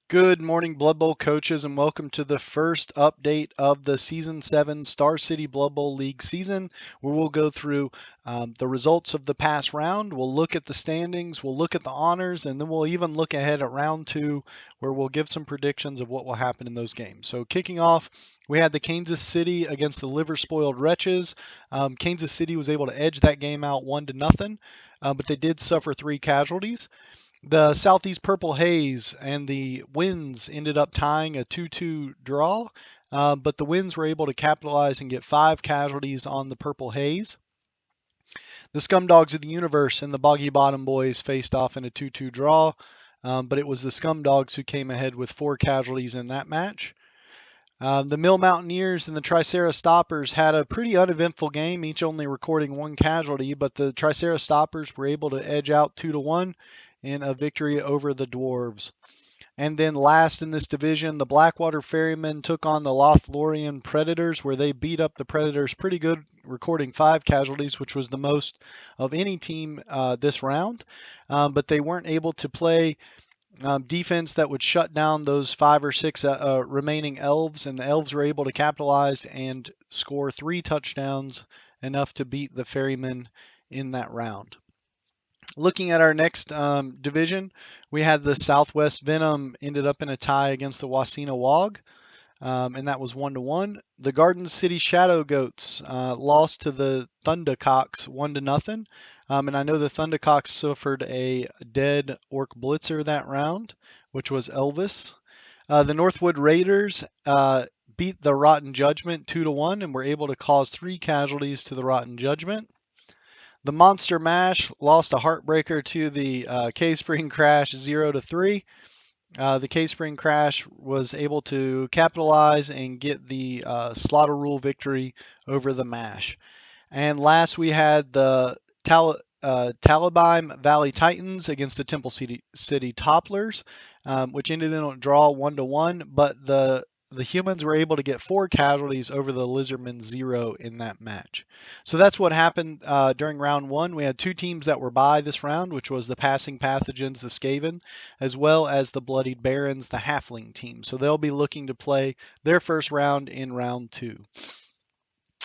Good morning, Blood Bowl coaches, and welcome to the first update of the Season 7 Star City Blood Bowl League season, where we'll go through the results of the past round. We'll look at the standings, we'll look at the honors, and then we'll even look ahead at round 2, where we'll give some predictions of what will happen in those games. So, kicking off, we had the Kansas City against the Liver Spoiled Wretches. Kansas City was able to edge that game out 1-0, but they did suffer 3 casualties. The Southeast Purple Haze and the Winds ended up tying a 2-2 draw, but the Winds were able to capitalize and get 5 casualties on the Purple Haze. The Scumdogs of the Universe and the Boggy Bottom Boys faced off in a 2-2 draw, but it was the Scumdogs who came ahead with 4 casualties in that match. The Mill Mountaineers and the Tricera Stoppers had a pretty uneventful game, each only recording 1 casualty, but the Tricera Stoppers were able to edge out 2-1 in a victory over the Dwarves. And then last in this division, the Blackwater Ferrymen took on the Lothlorien Predators, where they beat up the Predators pretty good, recording 5 casualties, which was the most of any team this round. But they weren't able to play defense that would shut down those 5 or 6 remaining Elves, and the Elves were able to capitalize and score 3 touchdowns, enough to beat the Ferrymen in that round. Looking at our next division, we had the Southwest Venom ended up in a tie against the Wasina Wog, and that was 1-1. The Garden City Shadow Goats lost to the Thundercocks 1-0. And I know the Thundercocks suffered a dead Orc Blitzer that round, which was Elvis. The Northwood Raiders beat the Rotten Judgment 2-1 and were able to cause 3 casualties to the Rotten Judgment. The Monster Mash lost a heartbreaker to the K-Spring Crash 0-3. The K-Spring Crash was able to capitalize and get the Slaughter Rule victory over the Mash. And last we had the Talabime Valley Titans against the Temple City Topplers, which ended in a draw 1-1, but the humans were able to get 4 casualties over the Lizardmen 0 in that match. So that's what happened during round 1. We had 2 teams that were by this round, which was the Passing Pathogens, the Skaven, as well as the Bloodied Barons, the Halfling team. So they'll be looking to play their first round in round 2.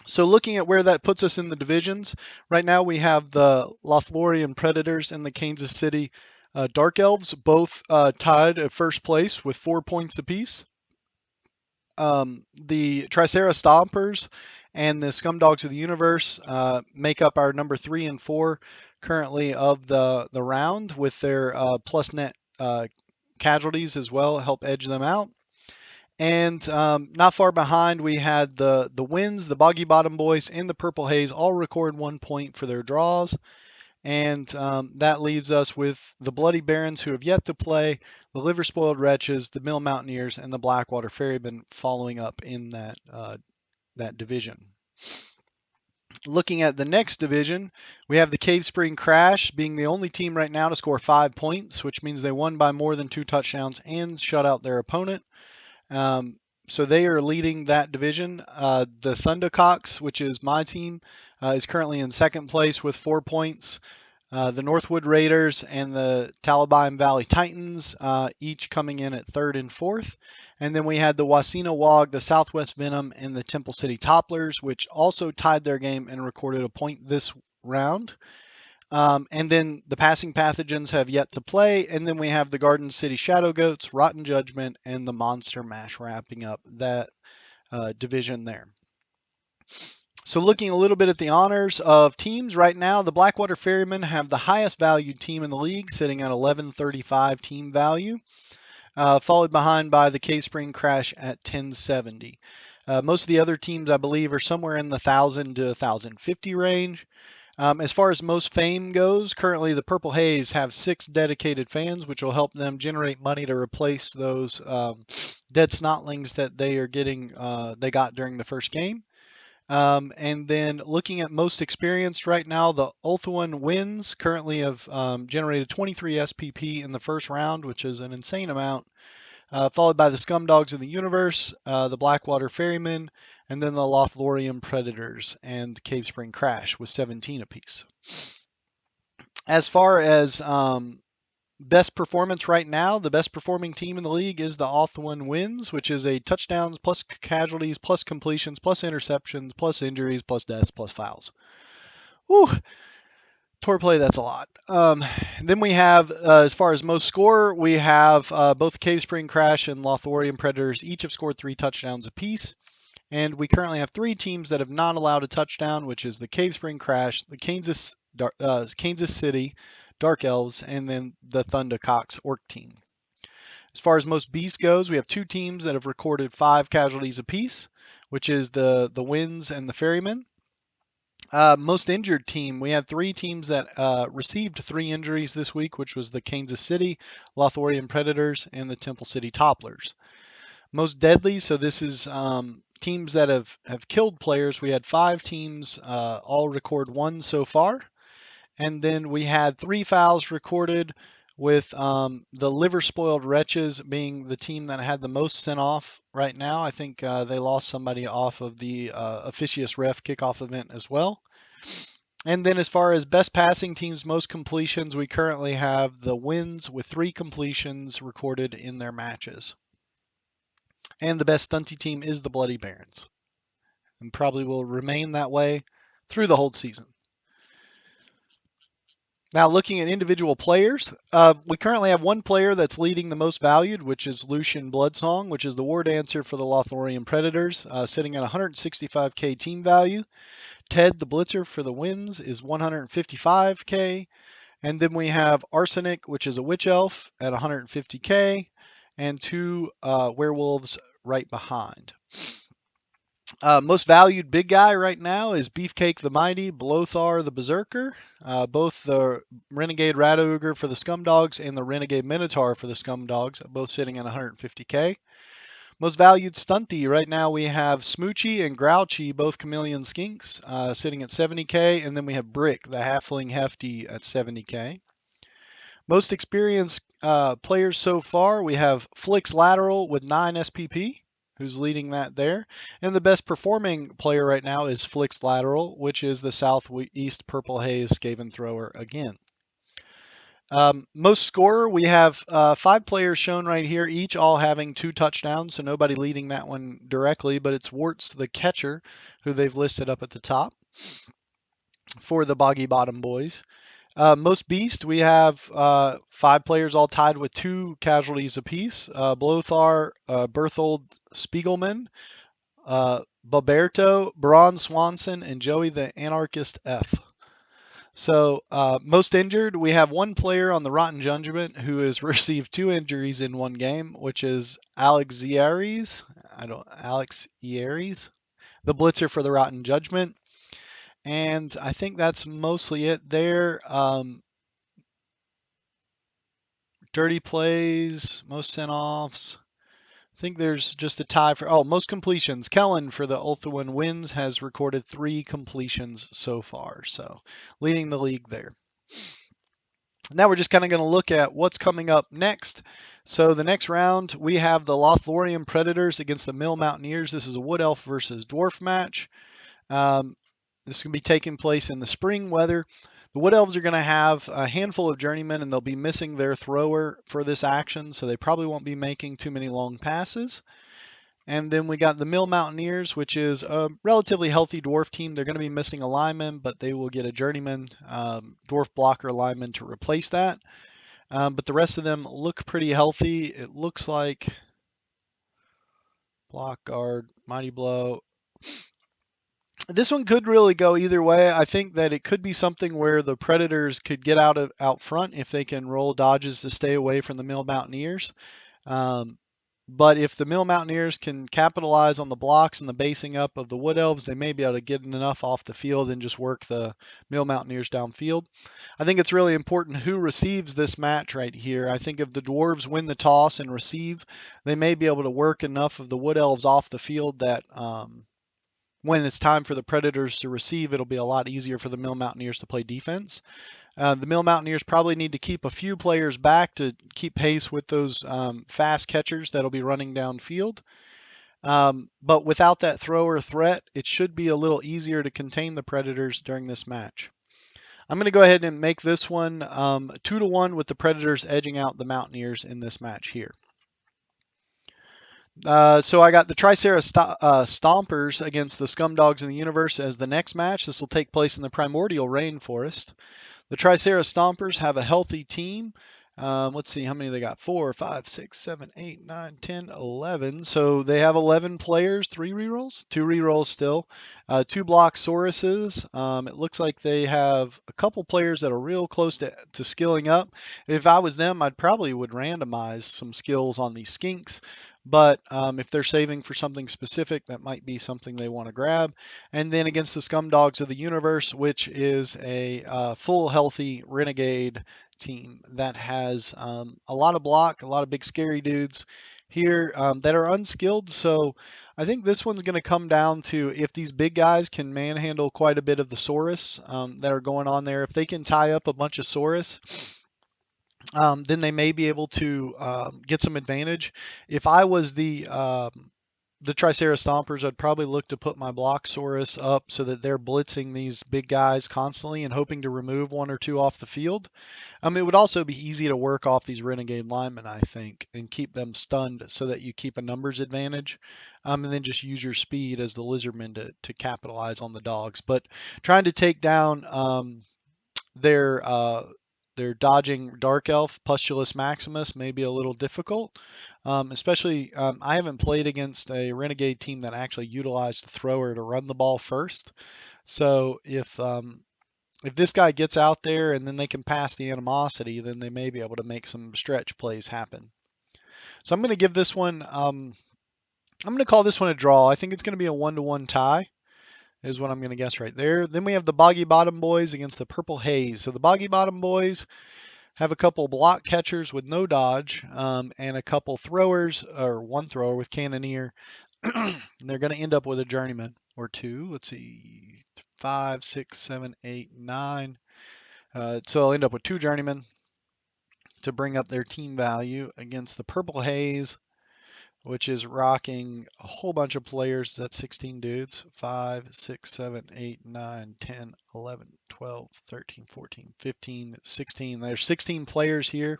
So looking at where that puts us in the divisions, right now we have the Lothlorien Predators and the Kansas City Dark Elves, both tied at first place with 4 points apiece. The Tricera Stompers and the Scumdogs of the Universe make up our number 3 and 4 currently of the round, with their plus net casualties as well, help edge them out. And not far behind, we had the Winds, the Boggy Bottom Boys, and the Purple Haze all record 1 point for their draws. And that leaves us with the Bloody Barons, who have yet to play, the Liver Spoiled Wretches, the Mill Mountaineers, and the Blackwater Ferrymen following up in that division. Looking at the next division, we have the Cave Spring Crash being the only team right now to score 5 points, which means they won by more than 2 touchdowns and shut out their opponent. So they are leading that division. The Thundercocks, which is my team, is currently in second place with 4 points. The Northwood Raiders and the Talabime Valley Titans, each coming in at third and fourth. And then we had the Wasina Wog, the Southwest Venom, and the Temple City Topplers, which also tied their game and recorded a point this round. And then the Passing Pathogens have yet to play. And then we have the Garden City Shadow Goats, Rotten Judgment, and the Monster Mash wrapping up that division there. So looking a little bit at the honors of teams right now, the Blackwater Ferrymen have the highest valued team in the league, sitting at 1135 team value, followed behind by the K-Spring Crash at 1070. Most of the other teams, I believe, are somewhere in the 1,000 to 1,050 range. As far as most fame goes, currently the Purple Haze have 6 dedicated fans, which will help them generate money to replace those dead snotlings that they are getting. They got during the first game. And then looking at most experienced right now, the Ulthuan Winds currently have generated 23 SPP in the first round, which is an insane amount. Followed by the Scumdogs of the Universe, the Blackwater Ferrymen, and then the Lothlorien Predators and Cave Spring Crash with 17 apiece. As far as Best performance right now, the best performing team in the league is the Hawthorne Winds, which is a touchdowns plus casualties plus completions plus interceptions plus injuries plus deaths plus fouls. Whew, poor play, that's a lot. Then we have, as far as most score, we have both Cave Spring Crash and Lothorian Predators each have scored 3 touchdowns apiece. And we currently have 3 teams that have not allowed a touchdown, which is the Cave Spring Crash, the Kansas City Dark Elves, and then the Thunder Cox Orc team. As far as most beasts goes, we have 2 teams that have recorded 5 casualties apiece, which is the Winds and the Ferrymen. Most injured team, we had 3 teams that received 3 injuries this week, which was the Kansas City Lothorian Predators and the Temple City Topplers. Most deadly, so this is teams that have killed players. We had 5 teams all record 1 so far. And then we had 3 fouls recorded, with the Liver Spoiled Wretches being the team that had the most sent off right now. I think they lost somebody off of the officious ref kickoff event as well. And then as far as best passing teams, most completions, we currently have the Winds with 3 completions recorded in their matches. And the best stunty team is the Bloody Barons, and probably will remain that way through the whole season. Now, looking at individual players, we currently have 1 player that's leading the most valued, which is Lucian Bloodsong, which is the War Dancer for the Lothorian Predators, sitting at 165k team value. Ted the Blitzer for the Winds is 155k. And then we have Arsenic, which is a Witch Elf, at 150k, and 2 Werewolves right behind. Most valued big guy right now is Beefcake the Mighty, Blothar the Berserker. Both the Renegade Rat Ogre for the Scumdogs and the Renegade Minotaur for the Scumdogs, both sitting at 150k. Most valued stunty right now we have Smoochy and Grouchy, both Chameleon Skinks, sitting at 70k, and then we have Brick, the Halfling Hefty, at 70k. Most experienced players so far, we have Flix Lateral with 9 SPP, who's leading that there. And the best performing player right now is Flix Lateral, which is the Southeast Purple Haze Skaven Thrower again. Most scorer, we have 5 players shown right here, each all having 2 touchdowns, so nobody leading that one directly, but it's Warts the Catcher, who they've listed up at the top for the Boggy Bottom Boys. Most beast, we have 5 players all tied with 2 casualties apiece. Blothar, Berthold Spiegelman, Baberto, Braun Swanson, and Joey the Anarchist F. So most injured, we have 1 player on the Rotten Judgment who has received 2 injuries in 1 game, which is Alex Ieres, the Blitzer for the Rotten Judgment. And I think that's mostly it there. Dirty plays, most sent-offs. I think there's just a tie for, most completions. Kellen for the Ulthuan Winds has recorded 3 completions so far, so leading the league there. Now we're just kind of going to look at what's coming up next. So the next round, we have the Lothorian Predators against the Mill Mountaineers. This is a Wood Elf versus Dwarf match. This is going to be taking place in the spring weather. The Wood Elves are going to have a handful of journeymen, and they'll be missing their thrower for this action, so they probably won't be making too many long passes. And then we got the Mill Mountaineers, which is a relatively healthy dwarf team. They're going to be missing a lineman, but they will get a journeyman dwarf blocker lineman to replace that. But the rest of them look pretty healthy. It looks like block guard, mighty blow. This one could really go either way. I think that it could be something where the Predators could get out front if they can roll dodges to stay away from the Mill Mountaineers. But if the Mill Mountaineers can capitalize on the blocks and the basing up of the Wood Elves, they may be able to get enough off the field and just work the Mill Mountaineers downfield. I think it's really important who receives this match right here. I think if the Dwarves win the toss and receive, they may be able to work enough of the Wood Elves off the field that when it's time for the Predators to receive, it'll be a lot easier for the Mill Mountaineers to play defense. The Mill Mountaineers probably need to keep a few players back to keep pace with those fast catchers that'll be running downfield. But without that thrower threat, it should be a little easier to contain the Predators during this match. I'm going to go ahead and make this one 2-1 with the Predators edging out the Mountaineers in this match here. So I got the Stompers against the Scumdogs in the Universe as the next match. This will take place in the Primordial Rainforest. The Tricera Stompers have a healthy team. Let's see how many they got. 4, 5, 6, 7, 8, 9, 10, 11. So they have 11 players, 3 rerolls, 2 rerolls still, 2 Bloxauruses. It looks like they have a couple players that are real close to skilling up. If I was them, I'd probably would randomize some skills on these skinks. But if they're saving for something specific, that might be something they want to grab. And then against the Scumdogs of the Universe, which is a full healthy Renegade team that has a lot of block, a lot of big scary dudes here that are unskilled. So I think this one's going to come down to if these big guys can manhandle quite a bit of the Saurus that are going on there. If they can tie up a bunch of Saurus, then they may be able to get some advantage. If I was the Tricera Stompers, I'd probably look to put my Bloxaurus up so that they're blitzing these big guys constantly and hoping to remove 1 or 2 off the field. It would also be easy to work off these Renegade linemen, I think, and keep them stunned so that you keep a numbers advantage. And then just use your speed as the Lizardmen to capitalize on the dogs. But trying to take down their dodging Dark Elf, Pustulus Maximus may be a little difficult, especially I haven't played against a Renegade team that actually utilized the thrower to run the ball first. So if this guy gets out there and then they can pass the animosity, then they may be able to make some stretch plays happen. So I'm going to give this one, I'm going to call this one a draw. I think it's going to be a 1-1 tie is what I'm going to guess right there. Then we have the Boggy Bottom Boys against the Purple Haze. So the Boggy Bottom Boys have a couple block catchers with no dodge and a couple throwers, or 1 thrower with Cannoneer. They're going to end up with a journeyman or 2. Let's see, 5, 6, 7, 8, 9. So they'll end up with 2 journeymen to bring up their team value against the Purple Haze, which is rocking a whole bunch of players. That's 16 dudes. 5, 6, 7, 8, 9, 10, 11, 12, 13, 14, 15, 16. There's 16 players here.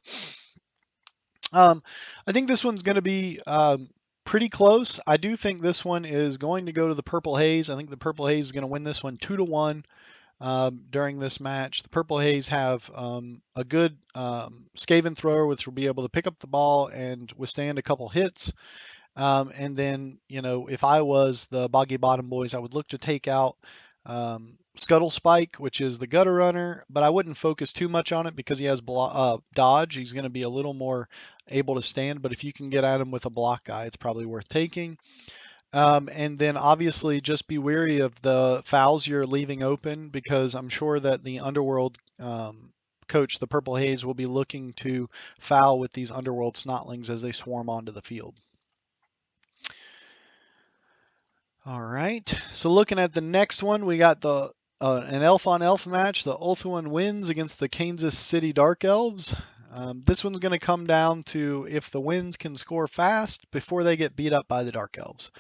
I think this one's going to be pretty close. I do think this one is going to go to the Purple Haze. I think the Purple Haze is going to win this one 2-1 during this match. The Purple Haze have a good Skaven thrower, which will be able to pick up the ball and withstand a couple hits. And then, if I was the Boggy Bottom Boys, I would look to take out Scuttle Spike, which is the gutter runner, but I wouldn't focus too much on it because he has dodge. He's going to be a little more able to stand, but if you can get at him with a block guy, it's probably worth taking. And then obviously just be wary of the fouls you're leaving open because I'm sure that the Underworld coach, the Purple Haze, will be looking to foul with these Underworld Snotlings as they swarm onto the field. All right, so looking at the next one, we got an elf on elf match. The Ulthuan Winds against the Kansas City Dark Elves. This one's going to come down to if the Winds can score fast before they get beat up by the Dark Elves.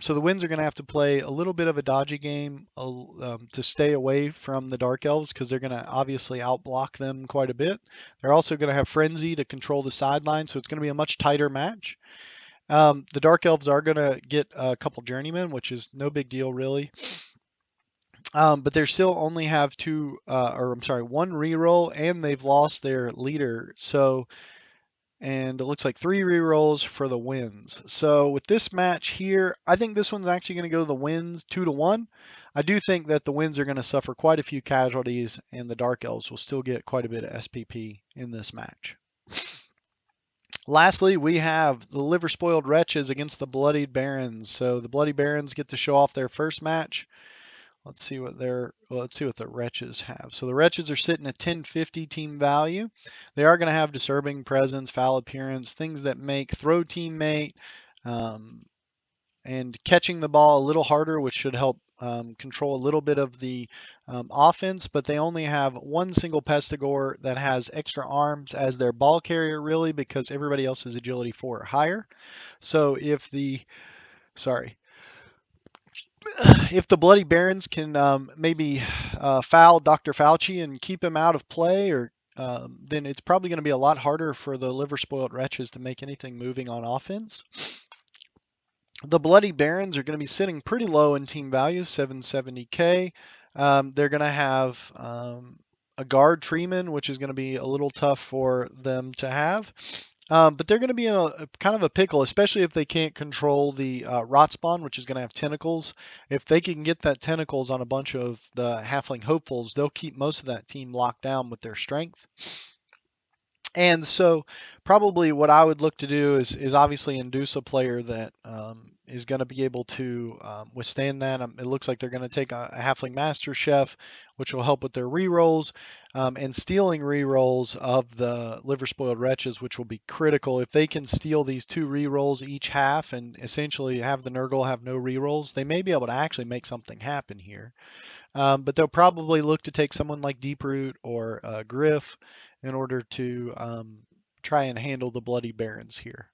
So the Winds are going to have to play a little bit of a dodgy game to stay away from the Dark Elves because they're going to obviously outblock them quite a bit. They're also going to have Frenzy to control the sideline, so it's going to be a much tighter match. The Dark Elves are going to get a couple journeymen, which is no big deal really. But they still only have 1 reroll, and they've lost their leader. And it looks like 3 rerolls for the Winds. So with this match here, I think this one's actually going to go to the Winds 2-1. I do think that the Winds are going to suffer quite a few casualties, and the Dark Elves will still get quite a bit of SPP in this match. Lastly, we have the Liver Spoiled Wretches against the Bloodied Barons. So the Bloody Barons get to show off their first match. Let's see what the Wretches have. So the Wretches are sitting at 1050 team value. They are going to have disturbing presence, foul appearance, things that make throw teammate and catching the ball a little harder, which should help control a little bit of the offense, but they only have 1 single Pestigore that has extra arms as their ball carrier, really, because everybody else is agility 4 or higher. So if the Bloody Barons can maybe foul Dr. Fauci and keep him out of play, or then it's probably going to be a lot harder for the liver spoiled wretches to make anything moving on offense. The Bloody Barons are going to be sitting pretty low in team values, 770K. They're going to have a guard Treeman, which is going to be a little tough for them to have. But they're going to be in a kind of a pickle, especially if they can't control the rot spawn, which is going to have tentacles. If they can get that tentacles on a bunch of the halfling hopefuls, they'll keep most of that team locked down with their strength. And so, probably what I would look to do is obviously induce a player that is going to be able to withstand that. It looks like they're going to take a halfling master chef, which will help with their rerolls, and stealing rerolls of the liver spoiled wretches, which will be critical. If they can steal these 2 rerolls each half and essentially have the Nurgle have no rerolls, they may be able to actually make something happen here. But they'll probably look to take someone like Deeproot or Griff in order to try and handle the Bloody Barons here.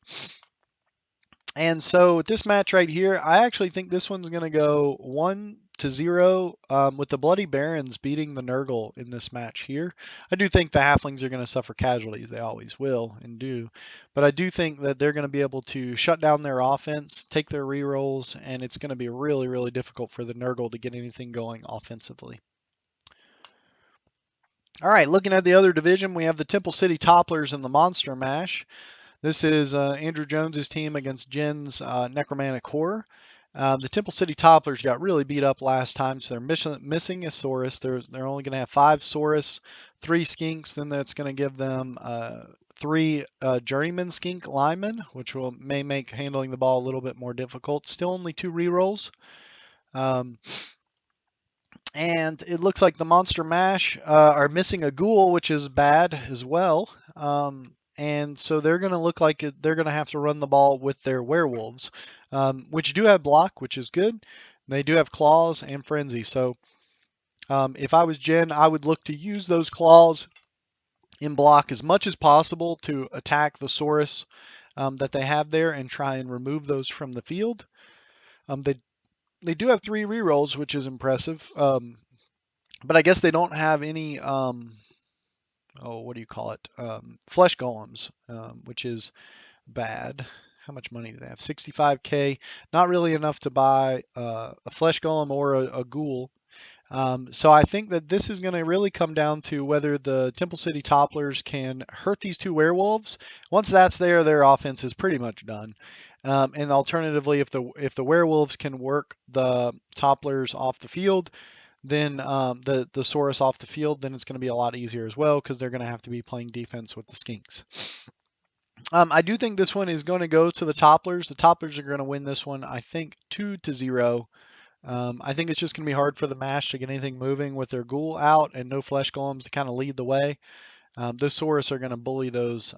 And so with this match right here, I actually think this one's going to go 1-0 with the Bloody Barons beating the Nurgle in this match here. I do think the Halflings are going to suffer casualties. They always will and do. But I do think that they're going to be able to shut down their offense, take their rerolls, and it's going to be really, really difficult for the Nurgle to get anything going offensively. All right, looking at the other division, we have the Temple City Topplers and the Monster Mash. This is Andrew Jones's team against Jen's Necromantic Horror. The Temple City Topplers got really beat up last time, so they're missing a Saurus. They're only going to have 5 Saurus, 3 Skinks, then that's going to give them 3 Journeyman Skink linemen, which may make handling the ball a little bit more difficult. Still only 2 rerolls. And it looks like the Monster Mash are missing a Ghoul, which is bad as well. And so they're going to look like they're going to have to run the ball with their werewolves, which do have block, which is good. They do have claws and frenzy. So if I was Jen, I would look to use those claws in block as much as possible to attack the Saurus that they have there and try and remove those from the field. They do have 3 rerolls, which is impressive. But I guess they don't have any what do you call it? Flesh golems, which is bad. How much money do they have? 65K. Not really enough to buy a flesh golem or a ghoul. So I think that this is going to really come down to whether the Temple City Topplers can hurt these 2 werewolves. Once that's there, their offense is pretty much done. And alternatively, if the werewolves can work the Topplers off the field, then the Saurus off the field, then it's going to be a lot easier as well because they're going to have to be playing defense with the Skinks. I do think this one is going to go to the Topplers. The Topplers are going to win this one, I think, 2-0. I think it's just going to be hard for the Mash to get anything moving with their Ghoul out and no Flesh Golems to kind of lead the way. Those Saurus are going to bully those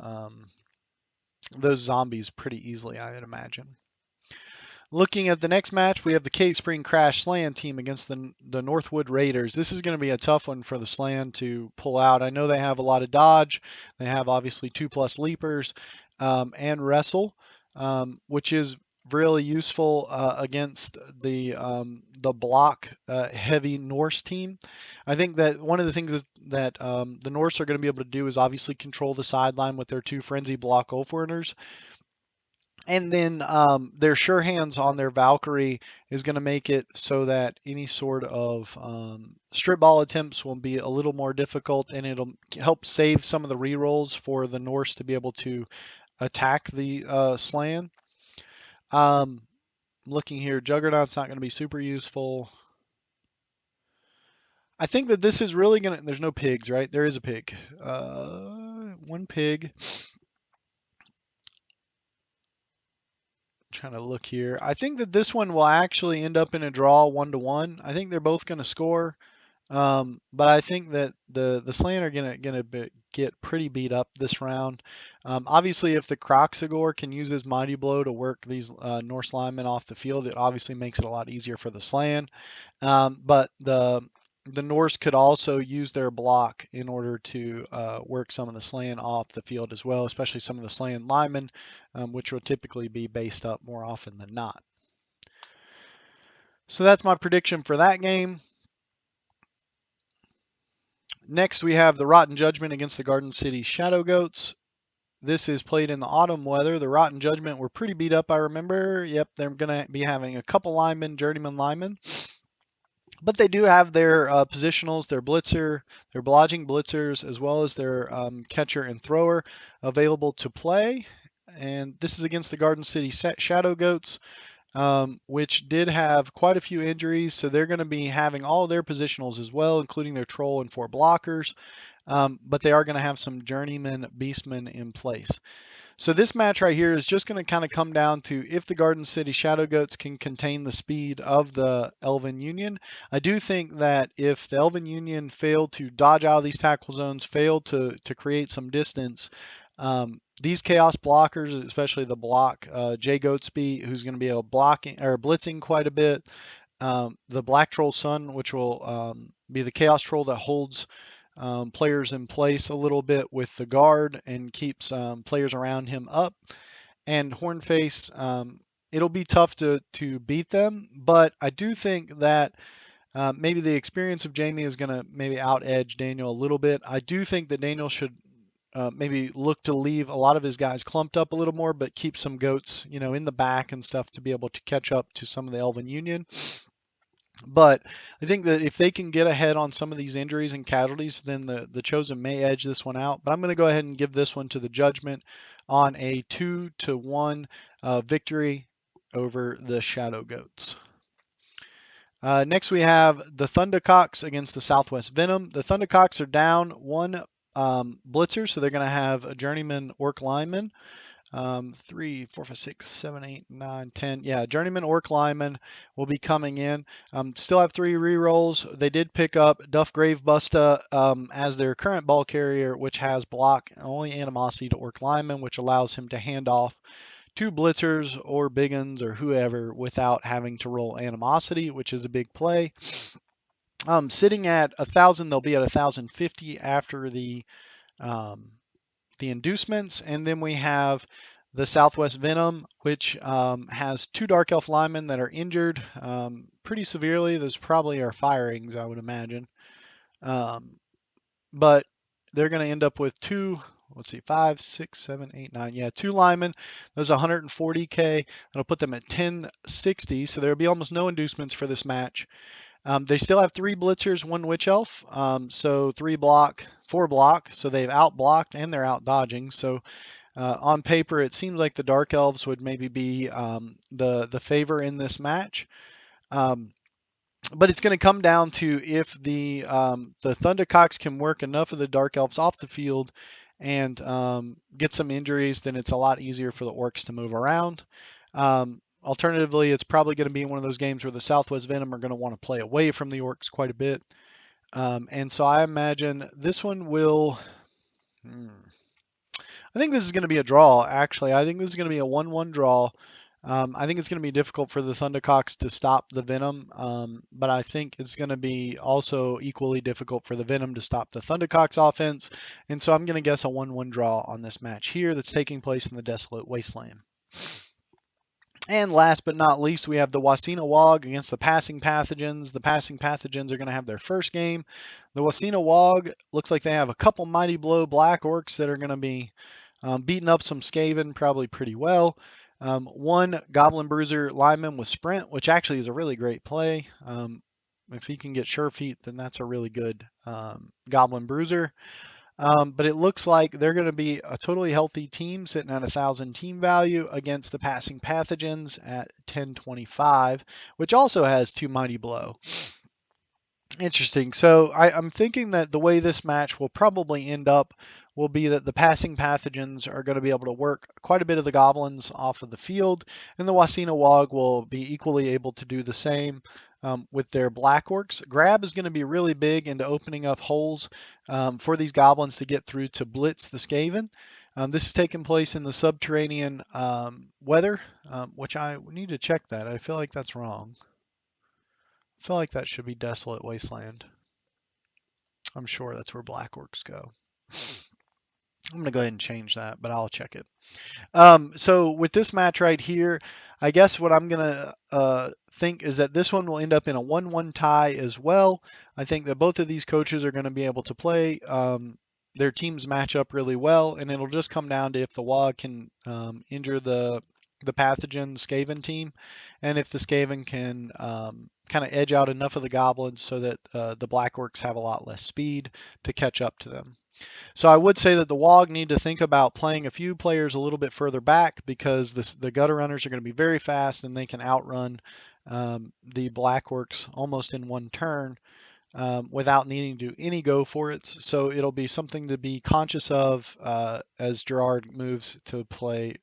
zombies pretty easily, I would imagine. Looking at the next match, we have the Cave Spring Crash Slan team against the Northwood Raiders. This is going to be a tough one for the Slan to pull out. I know they have a lot of dodge. They have obviously 2+ leapers and wrestle, which is really useful against the block heavy Norse team. I think that one of the things that the Norse are going to be able to do is obviously control the sideline with their 2 frenzy block Ulfrunners. And then their sure hands on their Valkyrie is going to make it so that any sort of strip ball attempts will be a little more difficult, and it'll help save some of the rerolls for the Norse to be able to attack the Slan. Looking here, Juggernaut's not going to be super useful. I think that this is really going to... There's no pigs, right? There is a pig. 1 pig. Trying to look here. I think that this one will actually end up in a draw 1-1. I think they're both going to score. But I think that the Slan are gonna get pretty beat up this round. Obviously, if the Croxagore can use his Mighty Blow to work these Norse linemen off the field, it obviously makes it a lot easier for the Slan. But the Norse could also use their block in order to work some of the Slan off the field as well, especially some of the Slan linemen, which will typically be based up more often than not. So that's my prediction for that game. Next, we have the Rotten Judgment against the Garden City Shadow Goats. This is played in the autumn weather. The Rotten Judgment were pretty beat up, I remember. Yep, they're going to be having a couple linemen, journeyman linemen. But they do have their positionals, their blitzer, their blodging blitzers, as well as their catcher and thrower available to play. And this is against the Garden City Shadow Goats, which did have quite a few injuries. So they're going to be having all of their positionals as well, including their troll and 4 blockers. But they are going to have some journeyman beastmen in place. So this match right here is just going to kind of come down to if the Garden City Shadow Goats can contain the speed of the Elven Union. I do think that if the Elven Union fail to dodge out of these tackle zones, fail to create some distance, these Chaos blockers, especially the block Jay Goatsby, who's going to be able blocking or blitzing quite a bit, the Black Troll Sun, which will be the Chaos Troll that holds players in place a little bit with the guard and keeps players around him up. And Hornface, it'll be tough to beat them, but I do think that maybe the experience of Jamie is going to maybe out edge Daniel a little bit. I do think that Daniel should maybe look to leave a lot of his guys clumped up a little more, but keep some goats, in the back and stuff to be able to catch up to some of the Elven Union. But I think that if they can get ahead on some of these injuries and casualties, then the Chosen may edge this one out. But I'm going to go ahead and give this one to the Judgment on a 2-1 victory over the Shadow Goats. Next, we have the Thundercocks against the Southwest Venom. The Thundercocks are down one blitzer, so they're going to have a journeyman orc lineman. 3, 4, 5, 6, 7, 8, 9, 10. Yeah, Journeyman Orc Lineman will be coming in. Still have 3 rerolls. They did pick up Duff Gravebusta as their current ball carrier, which has block only animosity to Orc Lineman, which allows him to hand off 2 blitzers or biggins or whoever without having to roll animosity, which is a big play. Sitting at 1,000, they'll be at 1,050 after the inducements, and then we have the Southwest Venom, which has 2 Dark Elf linemen that are injured pretty severely. Those probably are firings, I would imagine. But they're going to end up with 2, let's see, 5, 6, 7, 8, 9. Yeah, 2 linemen. Those 140K. That'll put them at 1060, so there'll be almost no inducements for this match. They still have 3 blitzers, 1 witch elf, so 3 block, 4 block. So they've out blocked and they're out dodging. So on paper, it seems like the dark elves would maybe be the favor in this match. But it's going to come down to if the Thundercocks can work enough of the dark elves off the field and get some injuries, then it's a lot easier for the orcs to move around. Alternatively, it's probably going to be one of those games where the Southwest Venom are going to want to play away from the orcs quite a bit. And so I imagine this one will. I think this is going to be a draw, actually. I think this is going to be a 1-1 draw. I think it's going to be difficult for the Thundercocks to stop the Venom, but I think it's going to be also equally difficult for the Venom to stop the Thundercocks offense. And so I'm going to guess a 1-1 draw on this match here that's taking place in the Desolate Wasteland. And last but not least, we have the Wasina Wog against the Passing Pathogens. The Passing Pathogens are going to have their first game. The Wasina Wog looks like they have a couple Mighty Blow Black Orcs that are going to be beating up some Skaven probably pretty well. 1 Goblin Bruiser lineman with Sprint, which actually is a really great play. If he can get Sure Feet, then that's a really good Goblin Bruiser. But it looks like they're going to be a totally healthy team sitting at 1,000 team value against the Passing Pathogens at 1025, which also has 2 Mighty Blow. Interesting. So I'm thinking that the way this match will probably end up will be that the Passing Pathogens are going to be able to work quite a bit of the goblins off of the field, and the Wasina Wog will be equally able to do the same with their Black Orcs. Grab is going to be really big into opening up holes for these goblins to get through to blitz the Skaven. This is taking place in the subterranean weather, which I need to check that. I feel like that's wrong. I feel like that should be Desolate Wasteland. I'm sure that's where Black Orcs go. I'm going to go ahead and change that, but I'll check it. So with this match right here, I guess what I'm gonna think is that this one will end up in a 1-1 tie as well. I think that both of these coaches are going to be able to play. Their teams match up really well, and it'll just come down to if the WOG can injure the pathogen Skaven team, and if the Skaven can kind of edge out enough of the goblins so that the Black Orcs have a lot less speed to catch up to them. So I would say that the WOG need to think about playing a few players a little bit further back because the gutter runners are going to be very fast and they can outrun the Black Orcs almost in one turn without needing to do any go for it. So it'll be something to be conscious of as Gerard moves to play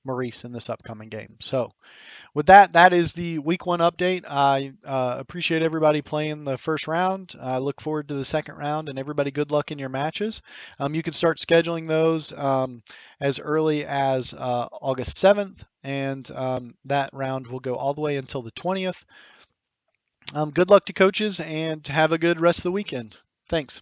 Maurice in this upcoming game. So with that, that is the week 1 update. I appreciate everybody playing the first round. I look forward to the second round, and everybody good luck in your matches. You can start scheduling those as early as August 7th, and that round will go all the way until the 20th. Good luck to coaches, and have a good rest of the weekend. Thanks.